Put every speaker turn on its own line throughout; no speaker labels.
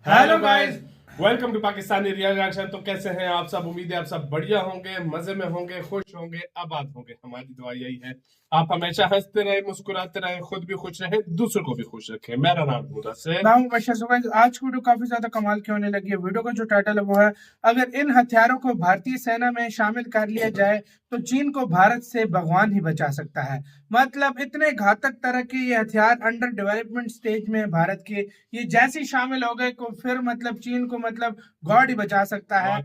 Hello guys, welcome to Pakistani reaction. तो कैसे हैं आप सब? उम्मीद है आप सब बढ़िया होंगे, मजे में होंगे, खुश होंगे, आबाद होंगे। हमारी दुआ यही है आप हमेशा हंसते रहे, मुस्कुराते रहे, खुद भी खुश रहे, दूसरों को भी खुश रखें। मेरा नाम मुदस्सिर।
नाम बशर। सो गाइस, आज की वीडियो काफी ज्यादा कमाल की होने लगी है। वीडियो का जो टाइटल है वो है, अगर इन हथियारों को भारतीय सेना में शामिल कर लिया जाए तो चीन को भारत से भगवान ही बचा सकता है। मतलब इतने घातक तरह के ये हथियार अंडर डेवलपमेंट स्टेज में है भारत के। ये जैसे ही शामिल हो गए को फिर मतलब चीन को मतलब गॉड ही बचा सकता है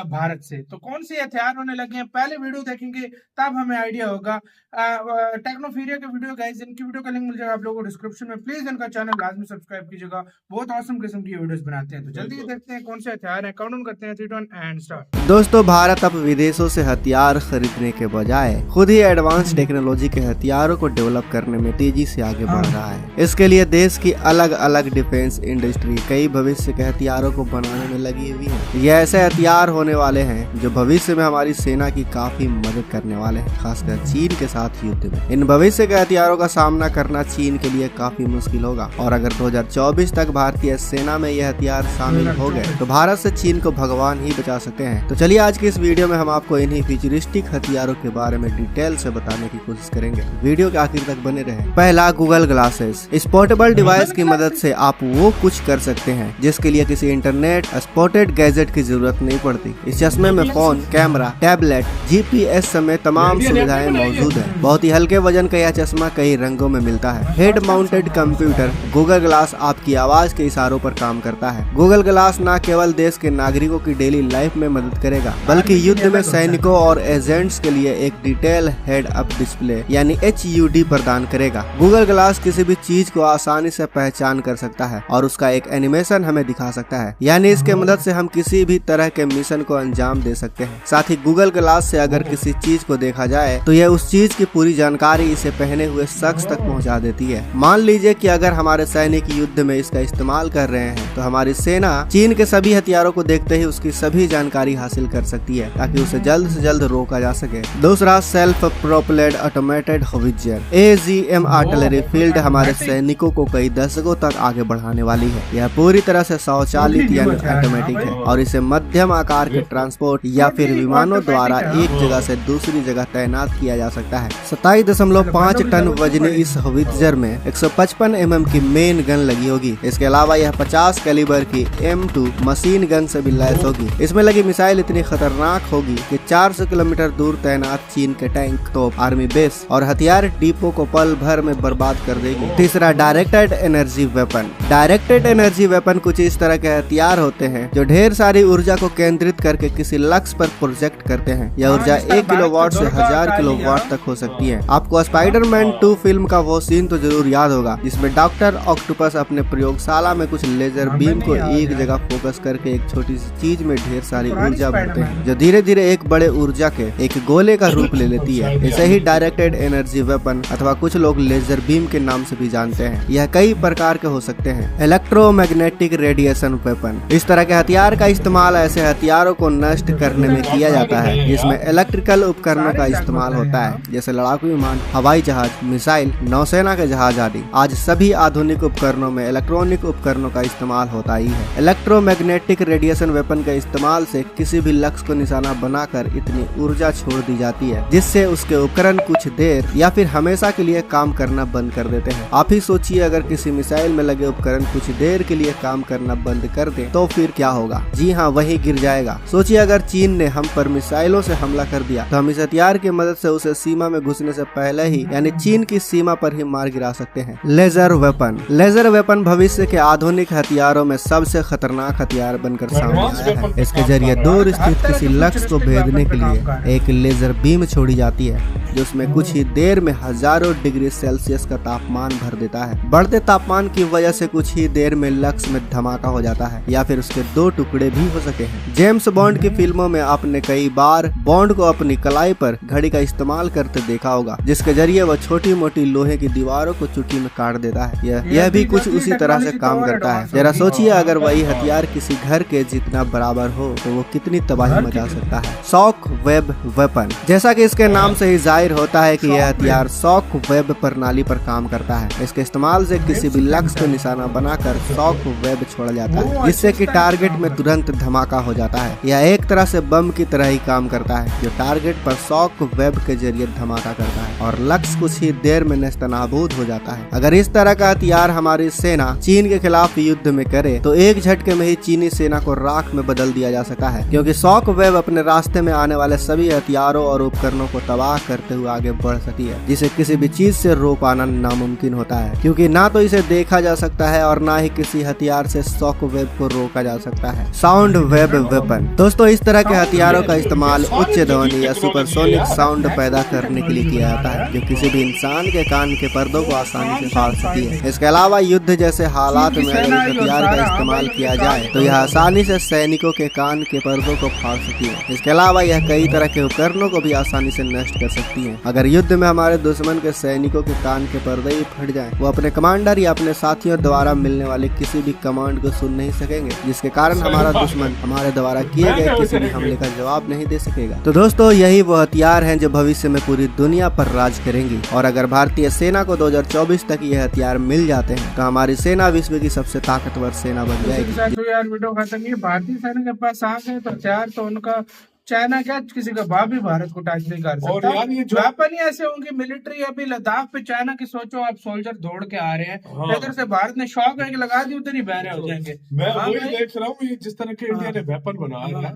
भारत से। तो कौन से हथियार होने लगे हैं, पहले वीडियो देखेंगे तब हमें आइडिया होगा। टेक्नोफीरिया के वीडियो गाइस, इनकी वीडियो का लिंक मिल जाएगा आप लोगों को डिस्क्रिप्शन में। प्लीज इनका चैनल लाजमी सब्सक्राइब कीजिएगा, बहुत औसम किस्म की वीडियोस बनाते हैं। तो जल्दी देखते हैं कौन से हथियार हैं। काउंटडाउन करते हैं 3 2 1 एंड स्टार्ट।
दोस्तों, भारत अब विदेशों से हथियार खरीदने के बजाय खुद ही एडवांस टेक्नोलॉजी के हथियारों को डेवलप करने में तेजी से आगे बढ़ रहा है। इसके लिए देश की अलग अलग डिफेंस इंडस्ट्री कई भविष्य के हथियारों को बनाने में लगी हुई है। ये ऐसे हथियार होने वाले हैं जो भविष्य में हमारी सेना की काफी मदद करने वाले हैं, खासकर चीन के साथ युद्ध में। इन भविष्य के हथियारों का सामना करना चीन के लिए काफी मुश्किल होगा, और अगर 2024 तक भारतीय सेना में ये हथियार शामिल हो गए तो भारत से चीन को भगवान ही बचा सकते हैं। तो चलिए आज की इस वीडियो में हम आपको इन्हीं फ्यूचरिस्टिक हथियारों के बारे में डिटेल से बताने की कोशिश करेंगे। वीडियो के आखिर तक बने रहें। पहला, गूगल ग्लासेस। इस पोर्टेबल डिवाइस की मदद से आप वो कुछ कर सकते हैं जिसके लिए किसी इंटरनेट स्पोर्टेड गैजेट की जरूरत नहीं पड़ती। इस चश्मे में फोन, कैमरा, टैबलेट, GPS समेत तमाम सुविधाएं मौजूद हैं। बहुत ही हल्के वजन का यह चश्मा कई रंगों में मिलता है। Head mounted computer Google glass आपकी आवाज के इशारों पर काम करता है। गूगल ग्लास न केवल देश के नागरिकों की डेली लाइफ में मदद करेगा, बल्कि युद्ध में सैनिकों और एजेंट्स के लिए एक डिटेल हेड अप डिस्प्ले यानी HUD प्रदान करेगा। गूगल ग्लास किसी भी चीज को आसानी से पहचान कर सकता है और उसका एक एनिमेशन हमें दिखा सकता है, यानी इसके मदद से हम किसी भी तरह के मिशन को अंजाम दे सकते हैं। साथ ही गूगल ग्लास से अगर किसी चीज को देखा जाए तो यह उस चीज की पूरी जानकारी इसे पहने हुए शख्स तक पहुंचा देती है। मान लीजिए कि अगर हमारे सैनिक युद्ध में इसका इस्तेमाल कर रहे हैं तो हमारी सेना चीन के सभी हथियारों को देखते ही उसकी सभी जानकारी हासिल कर सकती है, ताकि उसे जल्द से जल्द रोका जा सके। दूसरा, self propelled automated howitzer. AGM artillery field हमारे सैनिकों को कई दशकों तक आगे बढ़ाने वाली है। यह पूरी तरह से स्वचालित यानी ऑटोमेटिक है और इसे मध्यम आकार के ट्रांसपोर्ट या फिर विमानों द्वारा एक जगह से दूसरी जगह तैनात किया जा सकता है। 27.5 टन वजनी इस होवित्जर में 155 mm की मेन गन लगी होगी। इसके अलावा यह 50 कैलिबर की M2 मशीन गन से भी लैस होगी। इसमें लगी मिसाइल इतनी खतरनाक होगी कि 400 किलोमीटर दूर तैनात चीन के टैंक, तोप, आर्मी बेस और हथियार डिपो को पल भर में बर्बाद कर देगी। तीसरा, directed energy weapon. Directed energy weapon कुछ इस तरह के हथियार होते हैं जो ढेर सारी ऊर्जा को केंद्रित करके किसी लक्ष्य पर प्रोजेक्ट करते हैं। यह ऊर्जा 1 किलोवाट से 1000 किलोवाट तक हो सकती है। आपको स्पाइडरमैन 2 फिल्म का वो सीन तो जरूर याद होगा जिसमें डॉक्टर ऑक्टोपस अपने प्रयोगशाला में कुछ लेजर बीम को एक जगह फोकस करके एक छोटी सी चीज में ढेर सारी ऊर्जा भरते हैं, जो धीरे धीरे एक बड़े ऊर्जा के एक गोले का रूप ले लेती है। इसे ही डायरेक्टेड एनर्जी वेपन अथवा कुछ लोग लेजर बीम के नाम से भी जानते हैं। यह कई प्रकार के हो सकते हैं। Electromagnetic radiation weapon. इस तरह के हथियार का इस्तेमाल ऐसे हथियारों को नष्ट करने में किया जाता है जिसमें इलेक्ट्रिकल उपकरणों का इस्तेमाल होता है, जैसे लड़ाकू विमान, हवाई जहाज, मिसाइल, नौसेना के जहाज आदि। आज सभी आधुनिक उपकरणों में इलेक्ट्रॉनिक उपकरणों का इस्तेमाल होता ही है। इलेक्ट्रोमैग्नेटिक रेडिएशन वेपन के इस्तेमाल से किसी भी लक्ष्य को निशाना बनाकर इतनी ऊर्जा छोड़ दी जाती है जिससे उसके उपकरण कुछ देर या फिर हमेशा के लिए काम करना बंद कर देते हैं। आप ही सोचिए, अगर किसी मिसाइल में लगे उपकरण कुछ देर के लिए काम करना बंद कर दे तो फिर क्या होगा? जी हाँ, वही गिर जाएगा। सोचिए, अगर चीन ने हम पर मिसाइलों से हमला कर दिया तो हम इस हथियार की मदद से उसे सीमा में घुसने से पहले ही यानी चीन की सीमा पर ही मार गिरा सकते हैं। Laser weapon. लेजर वेपन भविष्य के आधुनिक हथियारों में सबसे खतरनाक हथियार बनकर सामने आया है। इसके जरिए दूर स्थित किसी लक्ष्य को भेदने के लिए एक लेजर बीम छोड़ी जाती है जिसमें कुछ ही देर में हजारों डिग्री सेल्सियस का तापमान भर देता है। बढ़ते तापमान की वजह से कुछ ही देर में लक्ष्य में धमाका हो जाता है या फिर उसके 2 टुकड़े भी हो सके हैं। जेम्स बॉन्ड की फिल्मों में आपने कई बार बॉन्ड को अपनी कलाई पर घड़ी का इस्तेमाल करते देखा होगा, जिसके जरिए वह छोटी मोटी लोहे की दीवारों को चुटकी में काट देता है। यह भी कुछ उसी तरह से काम करता है। जरा सोचिए, अगर वही हथियार किसी घर के जितना बराबर हो तो वो कितनी तबाही मचा सकता है। Shock web weapon. जैसा कि इसके नाम से ही जाहिर होता है कि यह हथियार शॉक वेब प्रणाली पर काम करता है। इसके इस्तेमाल से किसी भी लक्ष्य को निशाना बनाकर शॉक वेब छोड़ा जाता है, जिससे कि टारगेट में तुरंत धमाका हो जाता है। यह एक तरह से बम की तरह ही काम करता है, जो टारगेट पर शॉक वेब के जरिए धमाका करता है और लक्ष्य कुछ ही देर में नेस्तनाबूद हो जाता है। अगर इस तरह का हथियार हमारी सेना चीन के खिलाफ युद्ध में करे तो एक झटके में ही चीनी सेना को राख में बदल दिया जा सकता है, क्योंकि शॉक वेब अपने रास्ते में आने वाले सभी हथियारों और उपकरणों को तबाह करते हुए आगे बढ़ सकती है, जिसे किसी भी चीज से रोक पाना नामुमकिन होता है, क्योंकि ना तो इसे देखा जा सकता है और ना ही किसी हथियार से शॉक वेब को रोका जा सकता है। Sound web weapon. दोस्तों, इस तरह के हथियारों का इस्तेमाल उच्च ध्वनि या सुपरसोनिक साउंड पैदा करने के लिए किया जाता है, जो किसी भी इंसान के कान के पर्दों को आसानी से फाड़ सकती है। इसके अलावा युद्ध जैसे हालात में अगर इस हथियार का इस्तेमाल किया जाए तो यह आसानी से सैनिकों के कान के पर्दों को फाड़ सकती है। इसके अलावा यह कई तरह के उपकरणों को भी आसानी से नष्ट कर सकती है। अगर युद्ध में हमारे दुश्मन के सैनिकों के कान के पर्दे ही फट जाएं, वो अपने कमांडर या अपने साथियों द्वारा मिलने वाले किसी भी कमांड को सुन नहीं सकेंगे, जिसके कारण हमारा दुश्मन हमारे द्वारा किए गए किसी भी हमले का जवाब नहीं दे सकेगा। तो दोस्तों, यही वो हथियार हैं जो भविष्य में पूरी दुनिया पर राज करेंगी, और अगर भारतीय सेना को 2024 तक ये हथियार मिल जाते हैं तो हमारी सेना विश्व की सबसे ताकतवर सेना बन जाएगी।
तो यार वीडियो खत्म। ये भारतीय सेना के पास आ गए तो हथियार तो उनका चाइना क्या किसी का बाप भी भारत को टच नहीं कर
और
सकता।
यार ये जो
वेपन ही ऐसे होंगे मिलिट्री। अभी लद्दाख पे चाइना की सोचो, आप सोल्जर दौड़ के आ रहे हैं,
हाँ।
इधर से भारत ने शॉक वेव लगा दी, उधर ही बहरे हो जाएंगे।
मैं
हाँ
वही
भाई।
देख रहा हूँ, ये जिस तरह के इंडिया ने वेपन बना रहा है,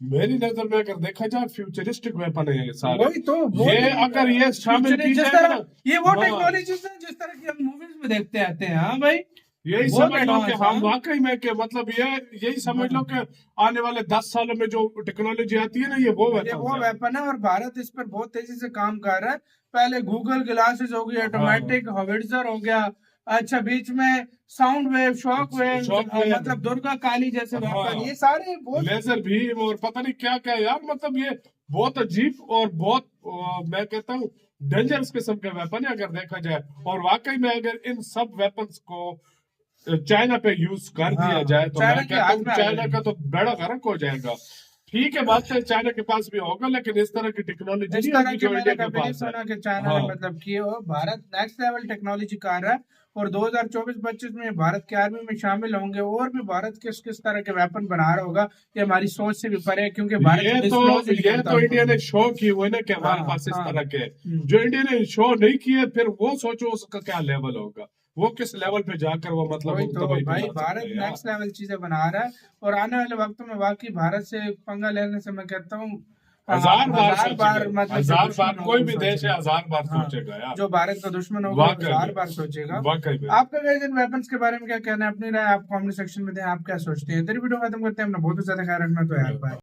मेरी नजर में अगर देखा जाए फ्यूचरिस्टिक वेपन है ये सारे।
वही तो
ये अगर ये शामिल की
जिस
जाए
तरह
ना,
ये वो
हाँ।
टेक्नोलॉजीज है जिस तरह की हम मूवीज में देखते आते हैं। हाँ भाई,
यही
बहुत
समझ लो कि
advance
हम
है।
वाकई में के मतलब ये यही समझ लो कि आने वाले 10 सालों में जो टेक्नोलॉजी आती है ना, ये वो
ये वो
वेपन है।
वेपन है और भारत इस पर बहुत तेजी से काम कर रहा है। पहले गूगल ग्लासेस हो गया, ऑटोमेटिक हॉविट्जर हो गया, अच्छा बीच में sound wave, shock wave,
shock wave.
मतलब दुर्गा काली जैसे
हाँ।
वेपन, ये सारे बहुत
लेजर भीम और पता नहीं क्या क्या यार, मतलब ये बहुत अजीब और बहुत मैं कहता हूँ डेंजरस किस्म के वेपन है अगर देखा जाए। और वाकई में अगर इन सब वेपन्स को चाइना पे यूज कर दिया जाए तो
चाइना
मैं
के
कहता
हाथ
हूँ
में आ
चाइना
जाएगी।
का तो बेड़ा गर्क हो जाएगा। ठीक है, बात है चाइना के पास भी होगा, लेकिन इस तरह की टेक्नोलॉजी
इस
नहीं
तरह
होगी
के
जो
मैंने
इंडिया के
कभी नहीं
पास है।
सुना कि चाइना
हाँ।
ने मतलब किए हो। भारत नेक्स्ट लेवल टेक्नोलॉजी कर रहा है और 2024-25 में भारत की आर्मी में शामिल होंगे और भी भारत किस किस तरह के वेपन बना रहा होगा, ये हमारी सोच से भी परे है, क्योंकि भारत
ये
disclose ही नहीं
तो
करता
इंडिया ने
उनको।
शो किए हुए ना कि हमारे
हाँ,
पास इस
हाँ।
तरह के।
हम्म।
जो इंडिया ने शो नहीं किए, फिर वो सोचो उसका क्या लेवल होगा, वो किस लेवल पे जाकर वो मतलब
वही
वो
तो
दवाई
भाई,
बना सकता
भारत
है यार।
नेक्स्ट लेवल चीजें बना रहा है और आने वाले वक्तों में वाकई भारत से पंगा लेने से मैं कहता हूँ
हजार बार
मतलब
हजार
दुश्मन
बार
होगा
कोई
वो
भी देश है,
सोचेगा।
हजार बार
हाँ,
सोचेगा यार।
जो भारत का दुश्मन होगा वो
वाकई
हजार
में।
बार सोचेगा।
वाकई में।
आपका गाइस इन वेपन्स के बारे में क्या कहना है, अपनी राय आप कमेंट सेक्शन में दें, आप क्या सोचते हैं। तेरी वीडियो खत्म करते हैं, अपना बहुत ज्यादा ख्याल रखना, तो यार बाय।